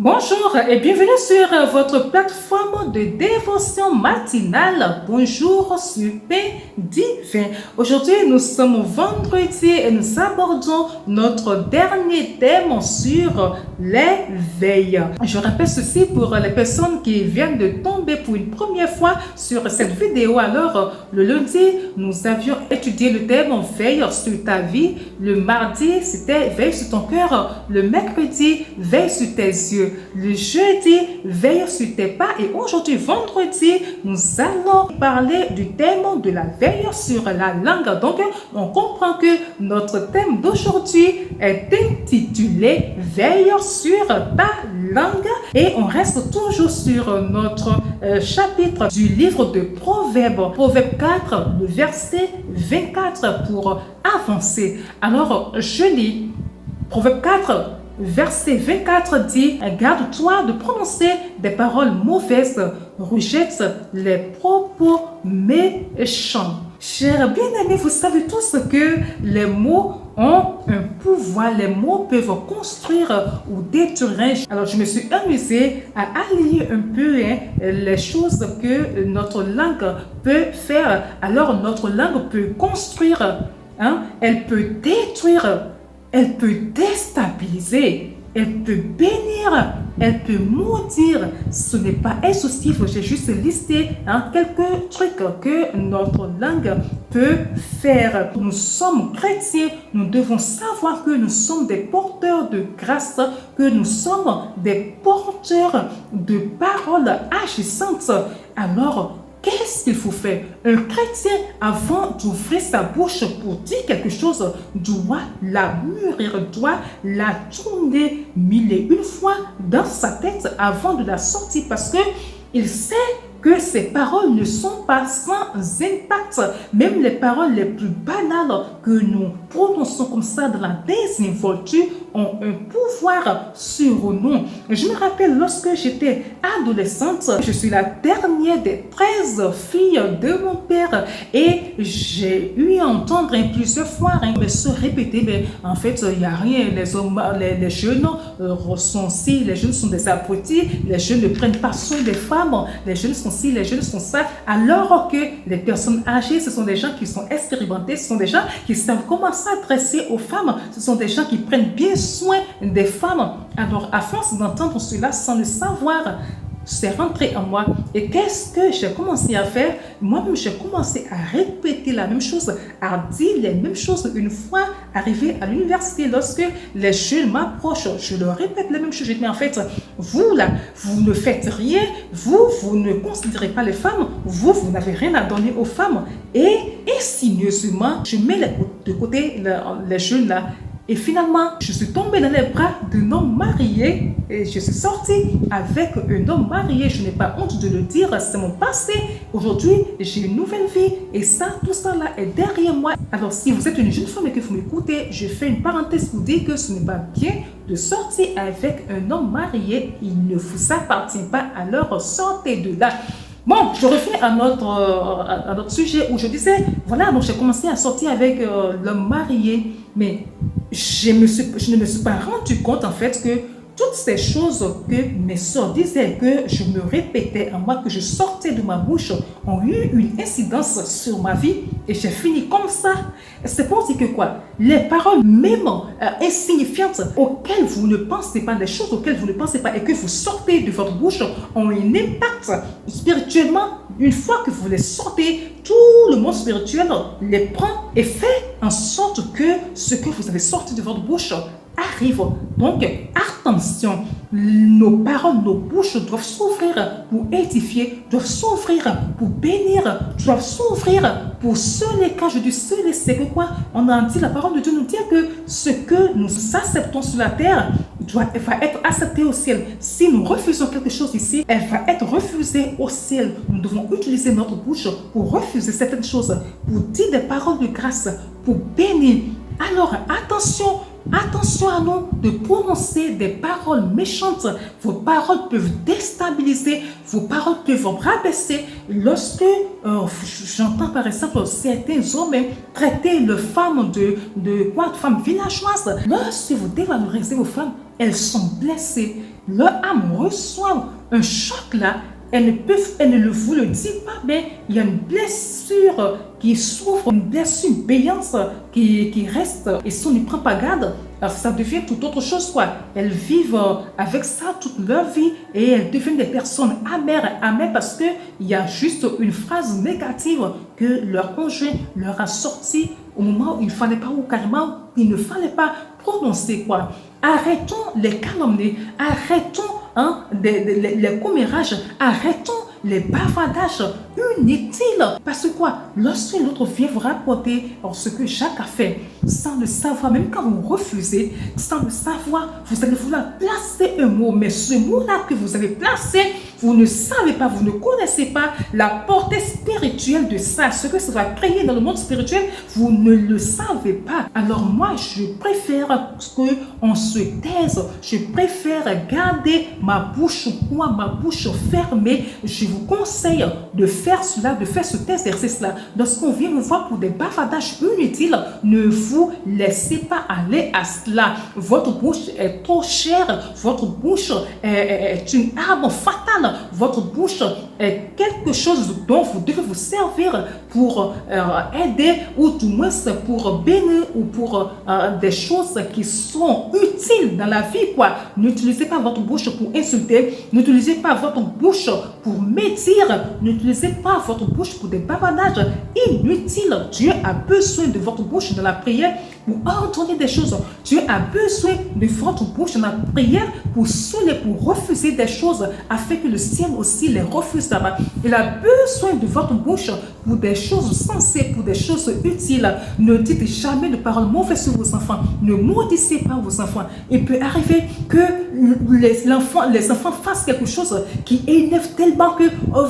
Bonjour et bienvenue sur votre plateforme de dévotion matinale. Bonjour super divin. Aujourd'hui, nous sommes vendredi et nous abordons notre dernier thème sur l'éveil. Je rappelle ceci pour les personnes qui viennent de tomber pour une première fois sur cette vidéo. Alors, le lundi, nous avions étudié le thème veille sur ta vie. Le mardi, c'était veille sur ton cœur. Le mercredi, veille sur tes yeux. Le jeudi, veille sur tes pas. Et aujourd'hui, vendredi, nous allons parler du thème de la veille sur la langue. Donc, on comprend que notre thème d'aujourd'hui est intitulé Veille sur ta langue. Et on reste toujours sur notre chapitre du livre de Proverbes. Proverbe 4, le verset 24 pour avancer. Alors, je lis Proverbe 4, verset 24 dit « Garde-toi de prononcer des paroles mauvaises, rejette les propos méchants. » Chers bien-aimés, vous savez tous que les mots ont un pouvoir. Les mots peuvent construire ou détruire. Alors, je me suis amusée à allier un peu les choses que notre langue peut faire. Alors, notre langue peut construire, elle peut détruire. Elle peut déstabiliser, elle peut bénir, elle peut maudire. Ce n'est pas exhaustif, j'ai juste listé quelques trucs que notre langue peut faire. Nous sommes chrétiens, nous devons savoir que nous sommes des porteurs de grâce, que nous sommes des porteurs de paroles agissantes. Alors, qu'est-ce qu'il faut faire? Un chrétien, avant d'ouvrir sa bouche pour dire quelque chose, doit la mûrir, doit la tourner mille et une fois dans sa tête avant de la sortir parce que il sait que ces paroles ne sont pas sans impact. Même les paroles les plus banales que nous prononçons comme ça dans la désinvolture ont un pouvoir sur nous. Je me rappelle lorsque j'étais adolescente, je suis la dernière des 13 filles de mon père et j'ai eu à entendre plusieurs fois se répéter, mais en fait il n'y a rien, les hommes, les jeunes sont ci, les jeunes sont des abrutis, les jeunes ne prennent pas soin des femmes, les jeunes sont ci, les jeunes sont ça, alors que les personnes âgées, ce sont des gens qui sont expérimentés, ce sont des gens qui savent comment s'adresser aux femmes, ce sont des gens qui prennent bien soin des femmes. Alors, à force d'entendre cela sans le savoir, c'est rentré en moi. Et qu'est-ce que j'ai commencé à faire? Moi-même, j'ai commencé à répéter la même chose, à dire les mêmes choses. Une fois arrivé à l'université, lorsque les jeunes m'approchent, je leur répète les mêmes choses. Je dis, mais en fait, vous là, vous ne faites rien, vous ne considérez pas les femmes, vous n'avez rien à donner aux femmes. Et insidieusement, je mets de côté les jeunes là. Et finalement, je suis tombée dans les bras d'un homme marié et je suis sortie avec un homme marié. Je n'ai pas honte de le dire, c'est mon passé. Aujourd'hui, j'ai une nouvelle vie et ça, tout ça là est derrière moi. Alors, si vous êtes une jeune femme et que vous m'écoutez, je fais une parenthèse pour dire que ce n'est pas bien de sortir avec un homme marié. Il ne vous appartient pas, alors sortez de là. Bon, je reviens à notre sujet où je disais, voilà, donc j'ai commencé à sortir avec l'homme marié, mais je ne me suis pas rendu compte en fait que toutes ces choses que mes soeurs disaient, que je me répétais en moi, que je sortais de ma bouche, ont eu une incidence sur ma vie et j'ai fini comme ça. C'est pour dire que quoi? Les paroles même insignifiantes auxquelles vous ne pensez pas, les choses auxquelles vous ne pensez pas et que vous sortez de votre bouche ont un impact spirituellement. Une fois que vous les sortez, tout le monde spirituel les prend et fait en sorte que ce que vous avez sorti de votre bouche arrive. Donc, attention, nos paroles, nos bouches doivent s'ouvrir pour édifier, doivent s'ouvrir pour bénir, doivent s'ouvrir pour sceller. Quand je dis sceller, c'est que quoi? On a dit, la parole de Dieu nous dit que ce que nous acceptons sur la terre va être accepté au ciel. Si nous refusons quelque chose ici, elle va être refusée au ciel. Nous devons utiliser notre bouche pour refuser certaines choses, pour dire des paroles de grâce, pour bénir. Alors, attention, attention à nous de prononcer des paroles méchantes. Vos paroles peuvent déstabiliser, vos paroles peuvent rabaisser. Lorsque j'entends par exemple certains hommes traiter les femmes de femmes villageoises, lorsque vous dévalorisez vos femmes, elles sont blessées. leur âme reçoit un choc là, elle ne vous le dit pas, mais il y a une blessure qui souffre, une blessure, une béance qui reste. Et si on n'y prend pas garde, alors ça devient tout autre chose, quoi. Elles vivent avec ça toute leur vie et elles deviennent des personnes amères parce qu'il y a juste une phrase négative que leur conjoint leur a sortie au moment où il ne fallait pas, ou carrément il ne fallait pas prononcer, quoi. Arrêtons les calomnies, arrêtons les commérages, arrêtons les bavardages inutiles. Parce que quoi? Lorsque l'autre vient vous rapporter ce que Jacques a fait, sans le savoir, même quand vous refusez, sans le savoir, vous allez vouloir placer un mot, mais ce mot-là que vous avez placé, vous ne savez pas, vous ne connaissez pas la portée spirituelle de ça, ce que ça va créer dans le monde spirituel, vous ne le savez pas. Alors moi, je préfère qu'on se taise, je préfère garder ma bouche fermée. Je vous conseille de faire cela, de faire cet exercice-là. Lorsqu'on vient vous voir pour des bavardages inutiles, ne vous laissez pas aller à cela. Votre bouche est trop chère, votre bouche est une arme fatale, votre bouche est quelque chose dont vous devez vous servir pour aider ou tout moins pour bénir ou pour des choses qui sont utiles dans la vie, quoi. N'utilisez pas votre bouche pour insulter, n'utilisez pas votre bouche pour médire, n'utilisez pas votre bouche pour des bavardages inutiles. Dieu a besoin de votre bouche dans la prière pour ordonner des choses. Dieu a besoin de votre bouche dans la prière pour saouler, pour refuser des choses afin que le ciel aussi les refuse là-bas. Il a besoin de votre bouche pour des choses sensées, pour des choses utiles. Ne dites jamais de paroles mauvaises sur vos enfants. Ne maudissez pas vos enfants. Il peut arriver que les enfants fassent quelque chose qui énerve tellement que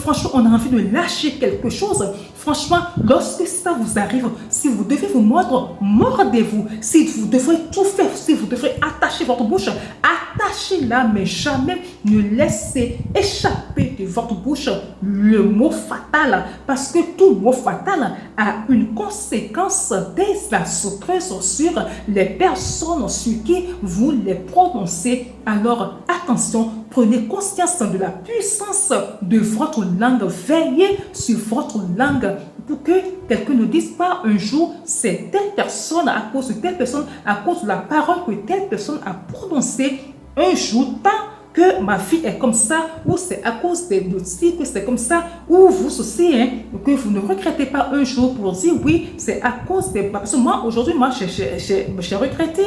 franchement on a envie de lâcher quelque chose. Franchement, lorsque ça vous arrive, si vous devez vous mordre, mordez-vous. Si vous devrez tout faire, si vous devrez attacher votre bouche, attachez-la, mais jamais ne laissez échapper de votre bouche le mot fatal. Parce que tout mot fatal a une conséquence désastreuse sur les personnes sur qui vous les prononcez. Alors attention, prenez conscience de la puissance de votre langue. Veillez sur votre langue pour que quelqu'un ne dise pas un jour c'est telle personne à cause de telle personne, à cause de la parole que telle personne a prononcée un jour, pas que ma fille est comme ça, ou c'est à cause des dossiers que c'est comme ça, ou vous aussi, que vous ne regrettez pas un jour pour dire oui, c'est à cause des... Parce que moi, aujourd'hui, j'ai regretté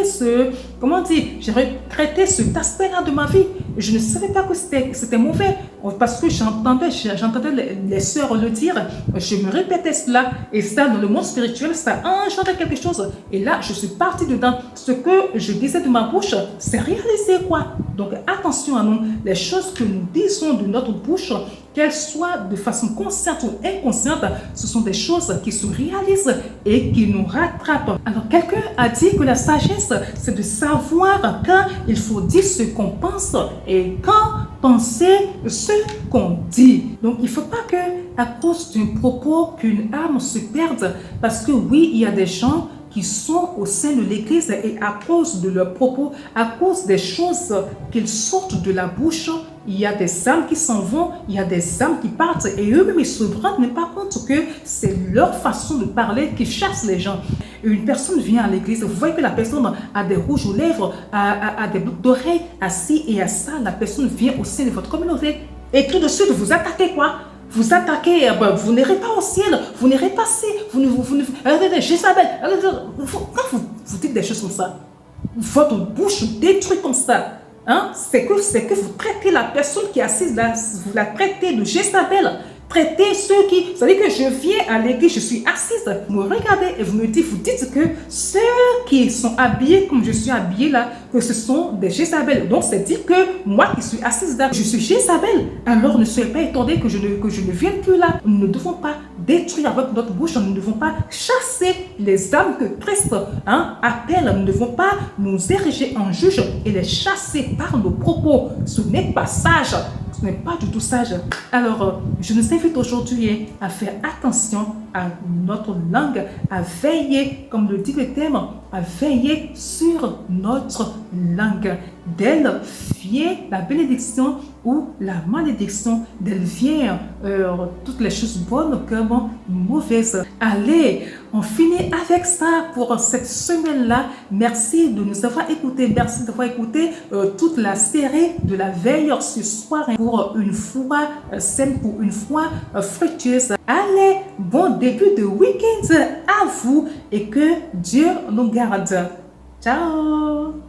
j'ai regretté cet aspect-là de ma vie. Je ne savais pas que c'était mauvais, parce que j'entendais les sœurs le dire, je me répétais cela, et ça, dans le monde spirituel, ça engendrait quelque chose. Et là, je suis partie dedans. Ce que je disais de ma bouche, c'est réalisé, quoi. Donc, attention à nous, les choses que nous disons de notre bouche, qu'elles soient de façon consciente ou inconsciente, ce sont des choses qui se réalisent et qui nous rattrapent. Alors, quelqu'un a dit que la sagesse, c'est de savoir quand il faut dire ce qu'on pense et quand penser ce qu'on dit. Donc, il ne faut pas que, à cause d'un propos, qu'une âme se perde, parce que oui, il y a des gens qui sont au sein de l'Église et à cause de leurs propos, à cause des choses qu'ils sortent de la bouche, il y a des âmes qui s'en vont, il y a des âmes qui partent et eux-mêmes ils se rendent même pas compte que c'est leur façon de parler qui chasse les gens. Une personne vient à l'église, vous voyez que la personne a des rouges aux lèvres, a des boucles d'oreilles, à ci et à ça, la personne vient au sein de votre communauté et tout de suite vous attaquez, quoi. Vous attaquez, vous n'irez pas au ciel, vous n'irez pas ci, regardez, Jézabel, quand vous dites des choses comme ça, votre bouche détruit comme ça, c'est que vous traitez la personne qui est assise là, vous la traitez de Jézabel. Traitez ceux qui... Vous savez que je viens à l'église, je suis assise, vous me regardez et vous dites que ceux qui sont habillés comme je suis habillée là, que ce sont des Jézabel. Donc c'est dit que moi qui suis assise là, je suis Jézabel. Alors ne soyez pas étonnés que je ne vienne plus là. Nous ne devons pas détruire avec notre bouche, nous ne devons pas chasser les âmes que Christ appelle. Nous ne devons pas nous ériger en juge et les chasser par nos propos. Ce n'est pas sage. Ce n'est pas du tout sage. Alors, je nous invite aujourd'hui à faire attention à notre langue, à veiller, comme le dit le thème, à veiller sur notre langue. D'elle vient la bénédiction ou la malédiction. D'elle vient toutes les choses bonnes comme mauvaises. Allez, on finit avec ça pour cette semaine-là. Merci de nous avoir écoutés. Merci d'avoir écouté toute la série de la veille ce soir pour une foi saine, pour une foi fructueuse. Allez, bon début de week-end à vous et que Dieu nous garde. Ciao!